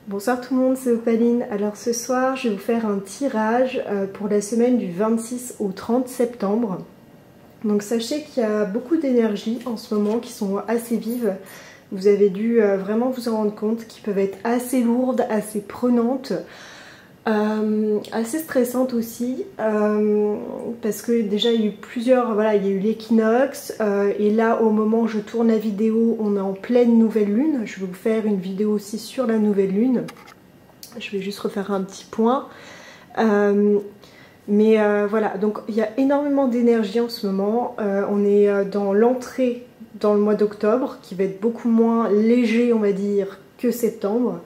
Bonsoir tout le monde, c'est Opaline. Alors ce soir, je vais vous faire un tirage pour la semaine du 26 au 30 septembre. Donc sachez qu'il y a beaucoup d'énergies en ce moment qui sont assez vives. Vous avez dû vraiment vous en rendre compte, qui peuvent être assez lourdes, assez prenantes, assez stressantes aussi. Parce que déjà il y a eu plusieurs, voilà, il y a eu l'équinoxe. Et là au moment où je tourne la vidéo, on est en pleine nouvelle lune. Je vais vous faire une vidéo aussi sur la nouvelle lune. Je vais juste refaire un petit point. Voilà, donc il y a énormément d'énergie en ce moment. On est dans l'entrée dans le mois d'octobre qui va être beaucoup moins léger, on va dire, que septembre.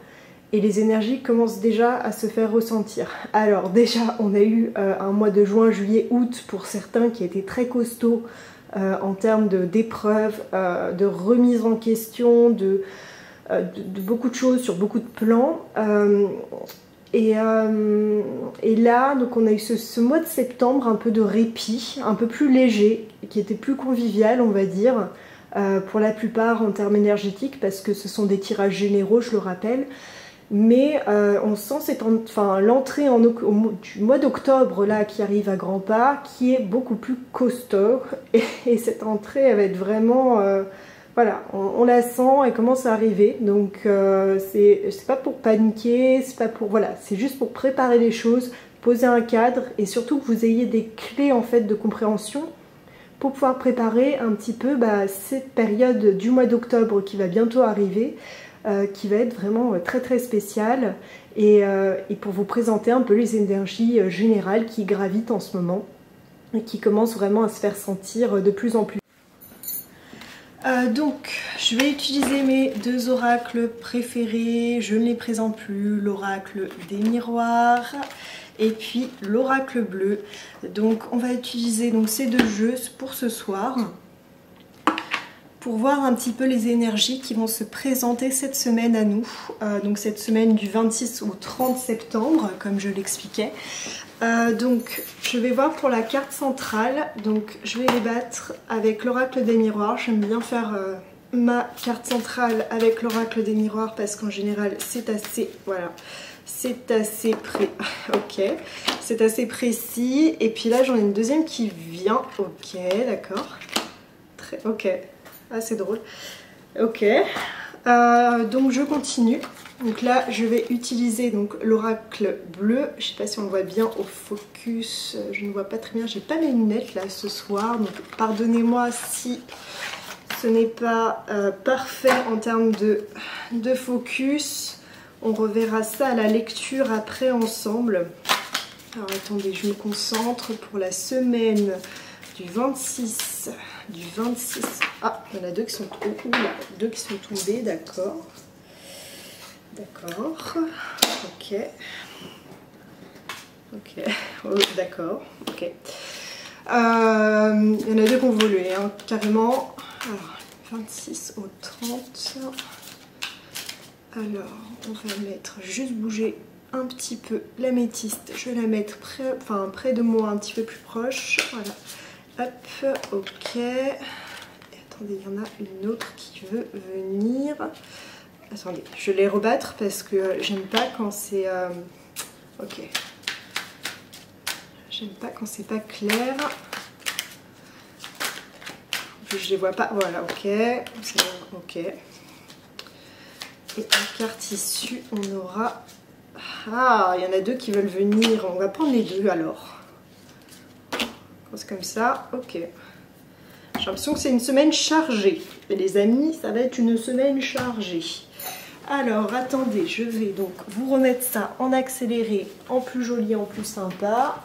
Et les énergies commencent déjà à se faire ressentir. Alors déjà, on a eu un mois de juin, juillet, août pour certains qui a été très costaud en termes d'épreuves, de remise en question, de beaucoup de choses sur beaucoup de plans. Et là, donc on a eu ce mois de septembre un peu de répit, un peu plus léger, qui était plus convivial, on va dire, pour la plupart en termes énergétiques, parce que ce sont des tirages généraux, je le rappelle. Mais on sent l'entrée du mois d'octobre là qui arrive à grands pas, qui est beaucoup plus costaud. Et cette entrée, elle va être vraiment... voilà, on la sent, elle commence à arriver, donc c'est pas pour paniquer, c'est pas pour, voilà, c'est juste pour préparer les choses, poser un cadre et surtout que vous ayez des clés en fait de compréhension pour pouvoir préparer un petit peu cette période du mois d'octobre qui va bientôt arriver, qui va être vraiment très très spéciale et pour vous présenter un peu les énergies générales qui gravitent en ce moment et qui commencent vraiment à se faire sentir de plus en plus. Donc, je vais utiliser mes deux oracles préférés, je ne les présente plus, l'oracle des miroirs et puis l'oracle bleu. Donc, on va utiliser donc, ces deux jeux pour ce soir, pour voir un petit peu les énergies qui vont se présenter cette semaine à nous. Donc, cette semaine du 26 au 30 septembre, comme je l'expliquais. Donc je vais voir pour la carte centrale, donc je vais les battre avec l'oracle des miroirs. J'aime bien faire ma carte centrale avec l'oracle des miroirs parce qu'en général c'est assez, voilà, c'est assez c'est assez précis. Et puis là j'en ai une deuxième qui vient, ok, d'accord, ok, ah c'est drôle, ok. Donc je continue. Donc là je vais utiliser l'oracle bleu. Je sais pas si on le voit bien au focus. Je ne vois pas très bien. J'ai pas mes lunettes là ce soir. Donc pardonnez-moi si ce n'est pas parfait en termes de focus. On reverra ça à la lecture après ensemble. Alors attendez, je me concentre pour la semaine du 26. Ah, il y en a deux qui sont tombés, d'accord. D'accord, ok, oh, d'accord, ok. Il y en a deux qui ont volé, hein, carrément. Alors, 26 au 30. Alors, on va mettre, juste bouger un petit peu l'améthyste. Je vais la mettre près de moi, un petit peu plus proche. Voilà, hop, ok. Et attendez, il y en a une autre qui veut venir. Attendez, je vais les rebattre parce que j'aime pas quand c'est... ok. J'aime pas quand c'est pas clair. En plus, je les vois pas. Voilà, ok. Ok. Et en carte issue, on aura... Ah, il y en a deux qui veulent venir. On va prendre les deux alors. C'est comme ça, ok. J'ai l'impression que c'est une semaine chargée. Et les amis, ça va être une semaine chargée. Alors attendez, je vais donc vous remettre ça en accéléré, en plus joli, en plus sympa.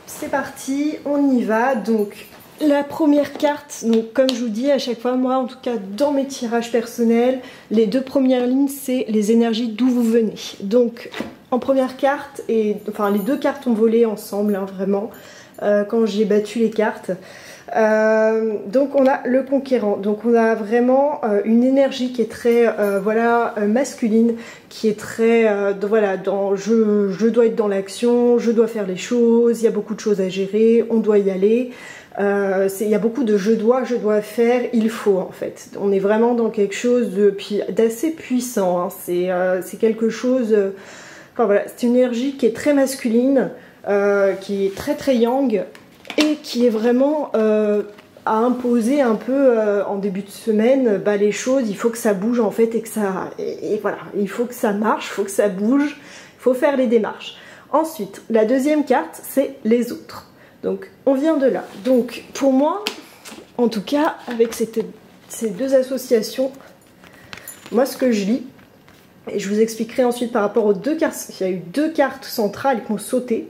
C'est parti, on y va. Donc la première carte, donc comme je vous dis à chaque fois, moi en tout cas dans mes tirages personnels, les deux premières lignes c'est les énergies d'où vous venez. Donc en première carte, et enfin les deux cartes ont volé ensemble, hein, vraiment, quand j'ai battu les cartes. Donc on a le conquérant, donc on a vraiment une énergie qui est très voilà, masculine, qui est très voilà, dans je dois être dans l'action, je dois faire les choses, il y a beaucoup de choses à gérer, on doit y aller. Il y a beaucoup de je dois faire, il faut en fait. On est vraiment dans quelque chose d'assez puissant, hein. C'est quelque chose, enfin voilà, c'est une énergie qui est très masculine, qui est très très yang, et qui est vraiment à imposer un peu en début de semaine, bah, les choses, il faut que ça bouge en fait, et que ça, et voilà, il faut que ça marche, il faut que ça bouge, il faut faire les démarches. Ensuite, la deuxième carte, c'est les autres. Donc on vient de là. Donc pour moi, en tout cas, avec ces deux associations, moi ce que je lis, et je vous expliquerai ensuite par rapport aux deux cartes, il y a eu deux cartes centrales qui ont sauté.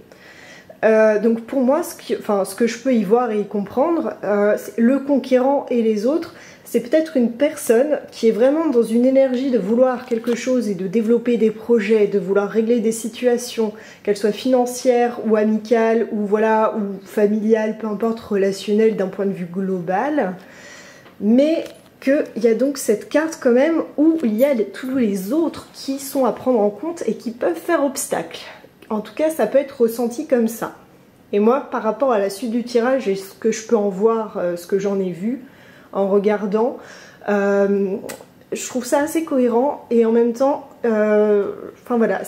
Donc pour moi, ce que je peux y voir et y comprendre, le conquérant et les autres, c'est peut-être une personne qui est vraiment dans une énergie de vouloir quelque chose et de développer des projets, de vouloir régler des situations, qu'elles soient financières ou amicales ou voilà, ou familiales, peu importe, relationnelles d'un point de vue global, mais qu'il y a donc cette carte quand même où il y a tous les autres qui sont à prendre en compte et qui peuvent faire obstacle. En tout cas, ça peut être ressenti comme ça. Et moi, par rapport à la suite du tirage et ce que je peux en voir, ce que j'en ai vu en regardant, je trouve ça assez cohérent. Et en même temps, enfin voilà,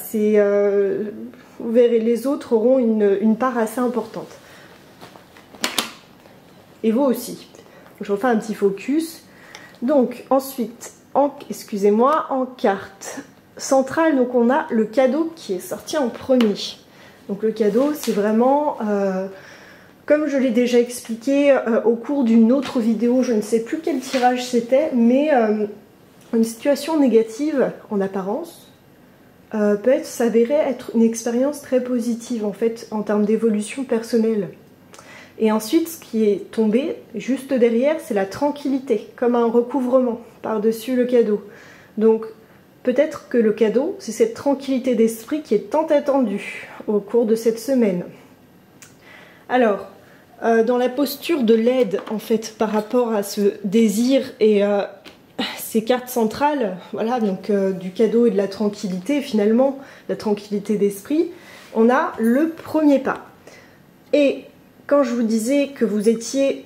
vous verrez, les autres auront une part assez importante. Et vous aussi. Je refais un petit focus. Donc ensuite, excusez-moi, en carte centrale, donc on a le cadeau qui est sorti en premier. Donc le cadeau, c'est vraiment, comme je l'ai déjà expliqué au cours d'une autre vidéo, je ne sais plus quel tirage c'était, mais une situation négative en apparence peut s'avérer être une expérience très positive en fait en termes d'évolution personnelle. Et ensuite, ce qui est tombé juste derrière, c'est la tranquillité, comme un recouvrement par-dessus le cadeau. Donc peut-être que le cadeau, c'est cette tranquillité d'esprit qui est tant attendue au cours de cette semaine. Alors, dans la posture de l'aide, en fait, par rapport à ce désir et ces cartes centrales, voilà, donc du cadeau et de la tranquillité, finalement, la tranquillité d'esprit, on a le premier pas. Et quand je vous disais que vous étiez...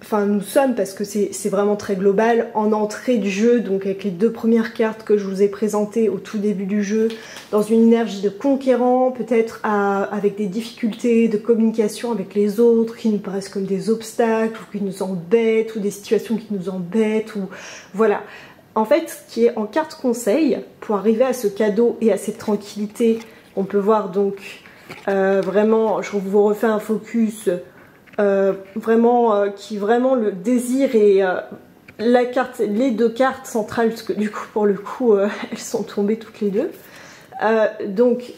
Enfin, nous sommes, parce que c'est vraiment très global, en entrée du jeu, donc avec les deux premières cartes que je vous ai présentées au tout début du jeu, dans une énergie de conquérant, peut-être avec des difficultés de communication avec les autres, qui nous paraissent comme des obstacles, ou qui nous embêtent, ou des situations qui nous embêtent, ou voilà. En fait, ce qui est en carte conseil, pour arriver à ce cadeau et à cette tranquillité, on peut voir donc, vraiment, je vous refais un focus... qui vraiment le désir et les deux cartes centrales, parce que du coup pour le coup elles sont tombées toutes les deux, donc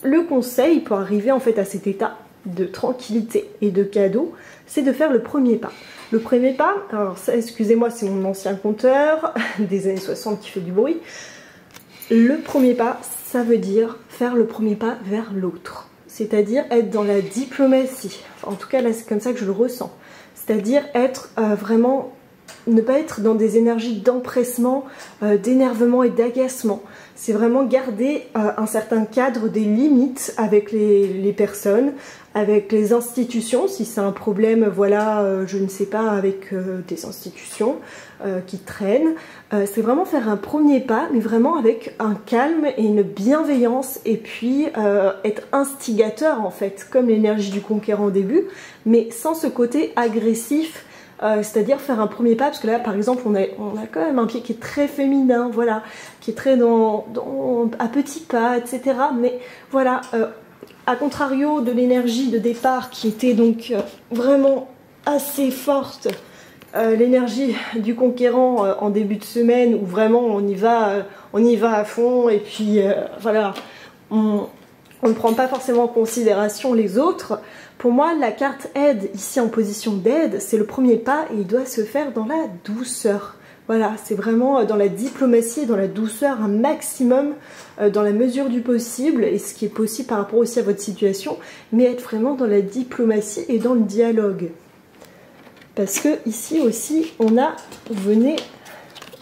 le conseil pour arriver en fait à cet état de tranquillité et de cadeau, c'est de faire le premier pas. Le premier pas, alors ça, excusez-moi, c'est mon ancien compteur des années 60 qui fait du bruit. Le premier pas, ça veut dire faire le premier pas vers l'autre. C'est-à-dire être dans la diplomatie. Enfin, en tout cas, là, c'est comme ça que je le ressens. C'est-à-dire être vraiment... ne pas être dans des énergies d'empressement, d'énervement et d'agacement. C'est vraiment garder un certain cadre, des limites avec les personnes, avec les institutions, si c'est un problème, voilà, je ne sais pas, avec des institutions qui traînent. C'est vraiment faire un premier pas, mais vraiment avec un calme et une bienveillance, et puis être instigateur en fait, comme l'énergie du conquérant au début, mais sans ce côté agressif, c'est-à-dire faire un premier pas, parce que là par exemple on a quand même un pied qui est très féminin, voilà, qui est très à petits pas, etc. Mais voilà, à contrario de l'énergie de départ qui était donc vraiment assez forte, l'énergie du conquérant en début de semaine où vraiment on y va à fond, et puis voilà, on ne prend pas forcément en considération les autres. Pour moi, la carte aide, ici en position d'aide, c'est le premier pas et il doit se faire dans la douceur. Voilà, c'est vraiment dans la diplomatie et dans la douceur un maximum, dans la mesure du possible, et ce qui est possible par rapport aussi à votre situation, mais être vraiment dans la diplomatie et dans le dialogue. Parce que ici aussi, on a, vous venez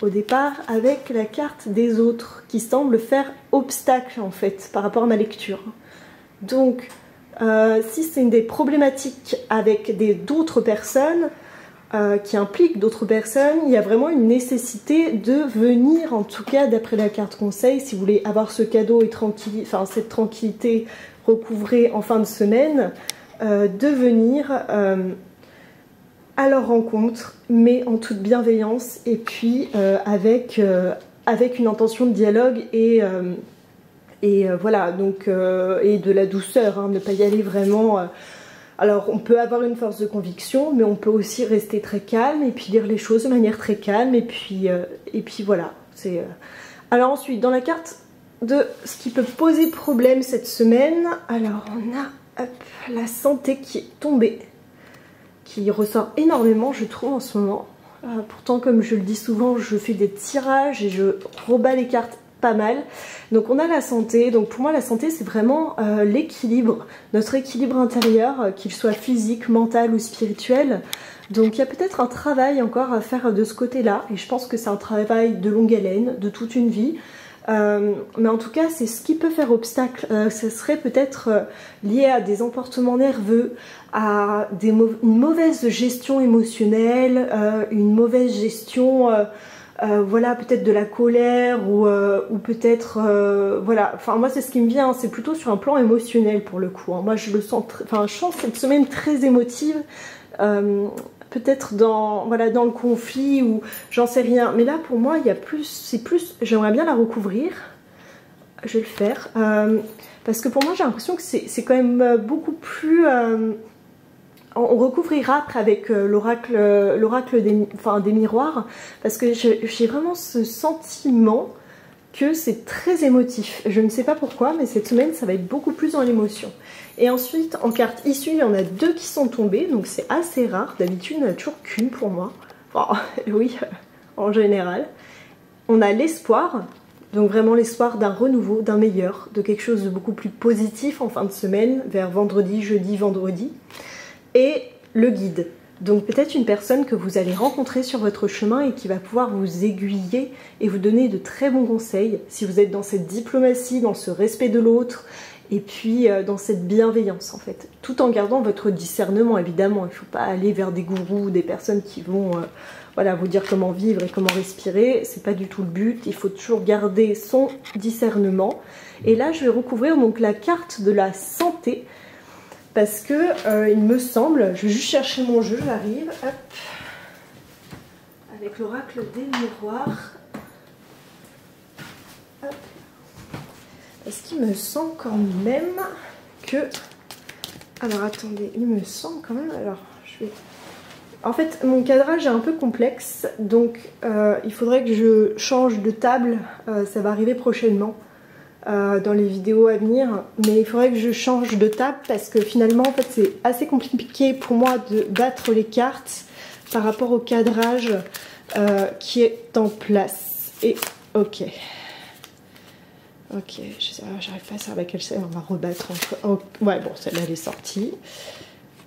au départ avec la carte des autres, qui semble faire obstacle en fait, par rapport à ma lecture. Donc, si c'est une des problématiques avec d'autres personnes, qui implique d'autres personnes, il y a vraiment une nécessité de venir, en tout cas d'après la carte conseil, si vous voulez avoir ce cadeau et cette tranquillité recouvrée en fin de semaine, de venir à leur rencontre, mais en toute bienveillance et puis avec une intention de dialogue et voilà, donc et de la douceur, hein, ne pas y aller vraiment... Alors on peut avoir une force de conviction, mais on peut aussi rester très calme et puis dire les choses de manière très calme et puis voilà. Alors ensuite, dans la carte de ce qui peut poser problème cette semaine, alors on a la santé qui est tombée, qui ressort énormément je trouve en ce moment. Pourtant comme je le dis souvent, je fais des tirages et je rebats les cartes pas mal. Donc on a la santé, donc pour moi la santé c'est vraiment l'équilibre, notre équilibre intérieur, qu'il soit physique, mental ou spirituel. Donc il y a peut-être un travail encore à faire de ce côté-là, et je pense que c'est un travail de longue haleine, de toute une vie. Mais en tout cas c'est ce qui peut faire obstacle. Ce serait peut-être lié à des emportements nerveux, à une mauvaise gestion émotionnelle, une mauvaise gestion voilà, peut-être de la colère ou peut-être voilà, enfin moi c'est ce qui me vient, hein. C'est plutôt sur un plan émotionnel pour le coup, hein. Moi je le sens, enfin je sens cette semaine très émotive, peut-être dans le conflit ou j'en sais rien, mais là pour moi il y a c'est plus, j'aimerais bien la recouvrir, je vais le faire, parce que pour moi j'ai l'impression que c'est quand même beaucoup plus... on recouvrira après avec l'oracle des miroirs, parce que j'ai vraiment ce sentiment que c'est très émotif. Je ne sais pas pourquoi, mais cette semaine ça va être beaucoup plus dans l'émotion. Et ensuite en carte issue, il y en a 2 qui sont tombées, donc c'est assez rare. D'habitude il n'y en a toujours qu'une pour moi. Enfin, oui, en général. On a l'espoir, donc vraiment l'espoir d'un renouveau, d'un meilleur, de quelque chose de beaucoup plus positif en fin de semaine, vers vendredi, jeudi, vendredi. Et le guide, donc peut-être une personne que vous allez rencontrer sur votre chemin et qui va pouvoir vous aiguiller et vous donner de très bons conseils si vous êtes dans cette diplomatie, dans ce respect de l'autre et puis dans cette bienveillance en fait, tout en gardant votre discernement évidemment. Il ne faut pas aller vers des gourous, des personnes qui vont voilà, vous dire comment vivre et comment respirer, c'est pas du tout le but. Il faut toujours garder son discernement. Et là je vais recouvrir donc la carte de la santé, parce que il me semble, je vais juste chercher mon jeu, j'arrive, hop, avec l'oracle des miroirs, hop, est-ce qu'il me semble quand même que, alors attendez, il me semble quand même, alors je vais, en fait mon cadrage est un peu complexe, donc il faudrait que je change de table, ça va arriver prochainement. Dans les vidéos à venir, mais il faudrait que je change de table parce que finalement en fait c'est assez compliqué pour moi de battre les cartes par rapport au cadrage qui est en place. Et ok, j'arrive pas à savoir laquelle c'est, on va rebattre encore. Ouais bon, celle-là elle est sortie.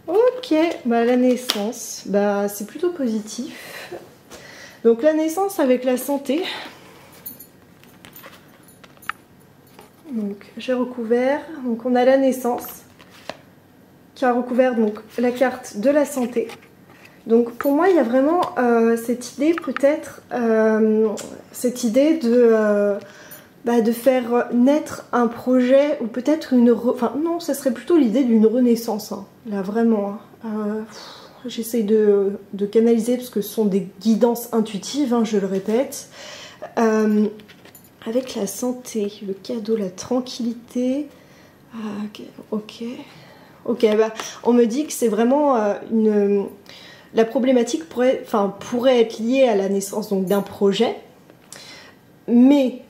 Ok, bah la naissance, bah c'est plutôt positif. Donc la naissance avec la santé. Donc j'ai recouvert, donc on a la naissance qui a recouvert donc la carte de la santé. Donc pour moi il y a vraiment cette idée peut-être, cette idée de faire naître un projet ou peut-être enfin non, ça serait plutôt l'idée d'une renaissance, hein, là vraiment. Hein. J'essaie de canaliser parce que ce sont des guidances intuitives, hein, je le répète. Avec la santé, le cadeau, la tranquillité. Ah, ok, bah, on me dit que c'est vraiment la problématique pourrait être liée à la naissance d'un projet, mais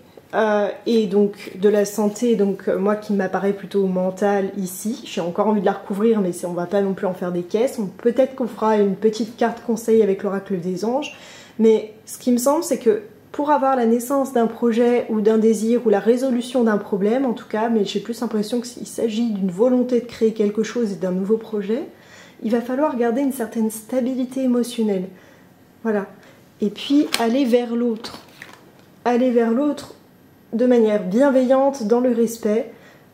et donc de la santé, donc moi qui m'apparaît plutôt mentale ici, j'ai encore envie de la recouvrir, mais on va pas non plus en faire des caisses. Peut-être qu'on fera une petite carte conseil avec l'oracle des anges. Mais ce qui me semble, c'est que pour avoir la naissance d'un projet ou d'un désir ou la résolution d'un problème, en tout cas, mais j'ai plus l'impression qu'il s'agit d'une volonté de créer quelque chose et d'un nouveau projet, il va falloir garder une certaine stabilité émotionnelle. Voilà. Et puis aller vers l'autre. Aller vers l'autre de manière bienveillante, dans le respect.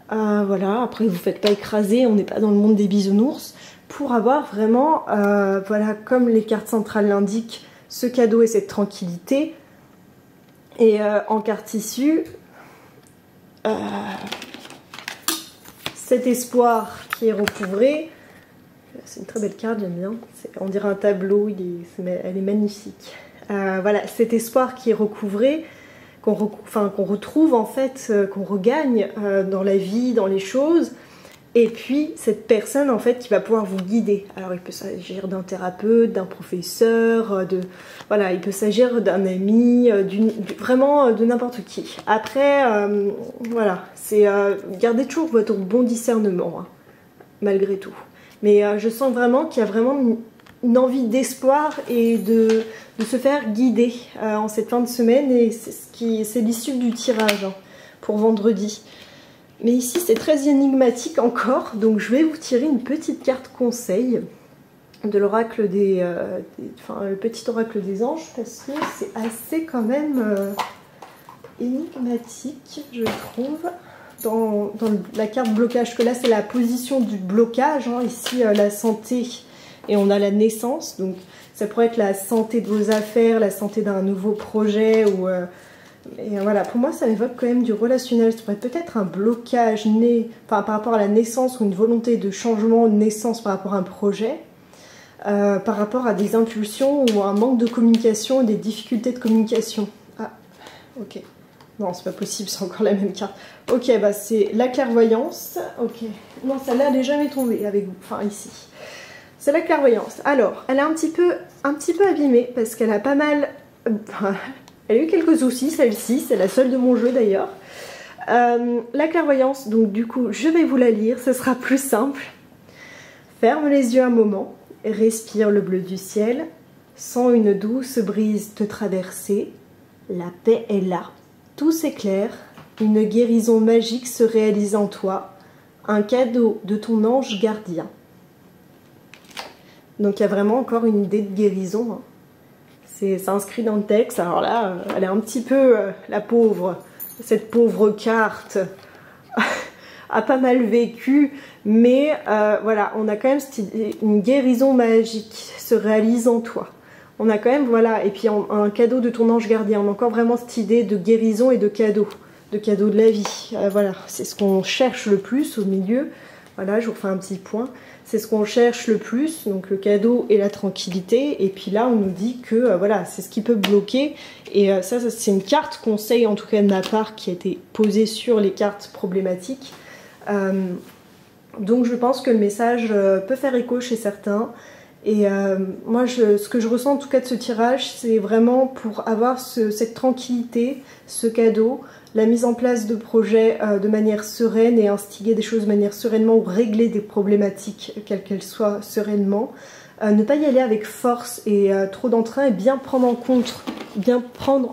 Voilà, après vous ne faites pas écraser, on n'est pas dans le monde des bisounours. Pour avoir vraiment, voilà, comme les cartes centrales l'indiquent, ce cadeau et cette tranquillité. Et en carte issue, cet espoir qui est recouvré. C'est une très belle carte, j'aime bien. On dirait un tableau, elle est magnifique. Voilà, cet espoir qui est recouvré, qu'on retrouve en fait, qu'on regagne dans la vie, dans les choses. Et puis cette personne en fait qui va pouvoir vous guider. Alors il peut s'agir d'un thérapeute, d'un professeur, voilà, il peut s'agir d'un ami, vraiment de n'importe qui. Après, voilà, c'est gardez toujours votre bon discernement, hein, malgré tout. Mais je sens vraiment qu'il y a vraiment une envie d'espoir et de se faire guider en cette fin de semaine. Et c'est l'issue du tirage hein, pour vendredi. Mais ici c'est très énigmatique encore, donc je vais vous tirer une petite carte conseil de l'oracle le petit oracle des anges, parce que c'est assez quand même énigmatique, je trouve, dans la carte blocage, que là c'est la position du blocage, hein, ici la santé, et on a la naissance, donc ça pourrait être la santé de vos affaires, la santé d'un nouveau projet, ou... Et voilà, pour moi ça évoque quand même du relationnel. Ça pourrait être peut-être un blocage né par rapport à la naissance ou une volonté de changement de naissance par rapport à un projet, par rapport à des impulsions ou un manque de communication, des difficultés de communication. Ah, ok. Non, c'est pas possible, c'est encore la même carte. Ok, bah c'est la clairvoyance. Ok. Non, celle-là elle n'est jamais tombée avec vous, enfin ici. C'est la clairvoyance. Alors, elle est un petit peu abîmée parce qu'elle a pas mal... Elle a eu quelques soucis, celle-ci, c'est la seule de mon jeu d'ailleurs. La clairvoyance, donc du coup, je vais vous la lire, ce sera plus simple. Ferme les yeux un moment, respire le bleu du ciel, sens une douce brise te traverser. La paix est là, tout s'éclaire, une guérison magique se réalise en toi, un cadeau de ton ange gardien. Donc il y a vraiment encore une idée de guérison, hein. C'est inscrit dans le texte. Alors là, elle est un petit peu, la pauvre, cette pauvre carte a pas mal vécu, mais voilà, on a quand même cette idée, une guérison magique se réalise en toi. On a quand même, voilà, et puis un cadeau de ton ange gardien. On a encore vraiment cette idée de guérison et de cadeau de la vie. Voilà, c'est ce qu'on cherche le plus au milieu. Voilà, je vous refais un petit point. C'est ce qu'on cherche le plus, donc le cadeau et la tranquillité. Et puis là, on nous dit que voilà, c'est ce qui peut bloquer. Et ça c'est une carte conseil, en tout cas de ma part, qui a été posée sur les cartes problématiques. Donc je pense que le message peut faire écho chez certains. Et moi, ce que je ressens en tout cas de ce tirage, c'est vraiment pour avoir cette tranquillité, ce cadeau, la mise en place de projets de manière sereine et instiguer des choses de manière sereinement ou régler des problématiques, quelles qu'elles soient, sereinement. Ne pas y aller avec force et trop d'entrain, et bien prendre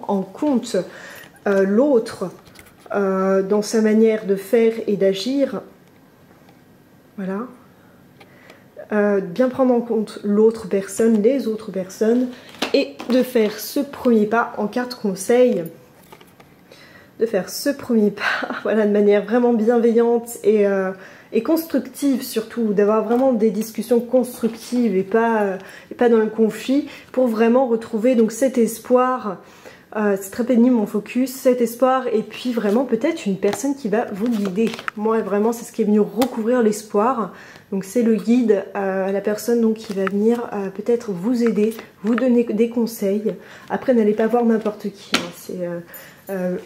en compte l'autre dans sa manière de faire et d'agir. Voilà. Bien prendre en compte l'autre personne, les autres personnes, et de faire ce premier pas en carte conseil. De faire ce premier pas, voilà, de manière vraiment bienveillante et constructive surtout, d'avoir vraiment des discussions constructives et pas dans le conflit, pour vraiment retrouver donc cet espoir. C'est très pénible mon focus, cet espoir, et puis vraiment peut-être une personne qui va vous guider. Moi vraiment c'est ce qui est venu recouvrir l'espoir, donc c'est le guide, la personne donc qui va venir peut-être vous aider, vous donner des conseils. Après n'allez pas voir n'importe qui, hein.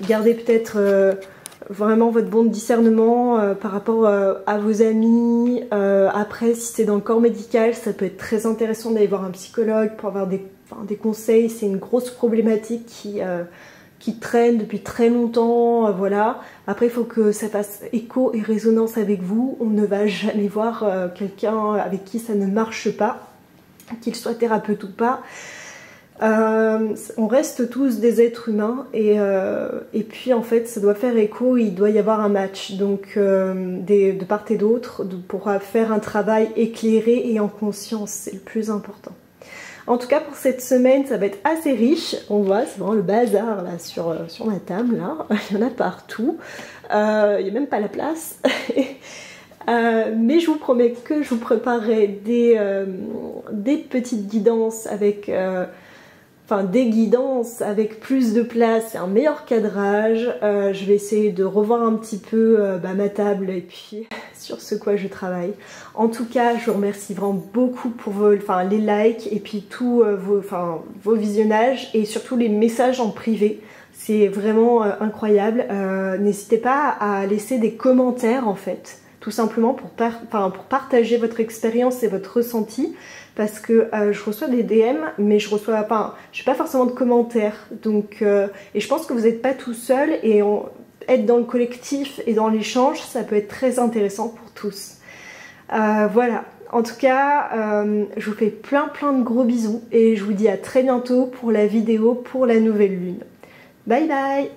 Gardez peut-être vraiment votre bon discernement par rapport à vos amis. Après si c'est dans le corps médical, ça peut être très intéressant d'aller voir un psychologue pour avoir des conseils. C'est une grosse problématique qui traîne depuis très longtemps, voilà. Après il faut que ça fasse écho et résonance avec vous. On ne va jamais voir quelqu'un avec qui ça ne marche pas, qu'il soit thérapeute ou pas. On reste tous des êtres humains et puis en fait ça doit faire écho, il doit y avoir un match donc de part et d'autre pour faire un travail éclairé et en conscience, c'est le plus important. En tout cas pour cette semaine ça va être assez riche, on voit c'est vraiment le bazar là sur ma table là, il y en a partout, il n'y a même pas la place. Mais je vous promets que je vous préparerai des petites guidances avec des guidances avec plus de place et un meilleur cadrage. Je vais essayer de revoir un petit peu ma table et puis sur ce quoi je travaille. En tout cas, je vous remercie vraiment beaucoup pour les likes et puis tous vos visionnages et surtout les messages en privé. C'est vraiment incroyable. N'hésitez pas à laisser des commentaires en fait. Tout simplement pour partager votre expérience et votre ressenti, parce que je reçois des DM, mais je n'ai pas forcément de commentaires, donc et je pense que vous n'êtes pas tout seul, et être dans le collectif et dans l'échange, ça peut être très intéressant pour tous. Voilà, en tout cas, je vous fais plein de gros bisous, et je vous dis à très bientôt pour la vidéo pour la nouvelle lune. Bye bye!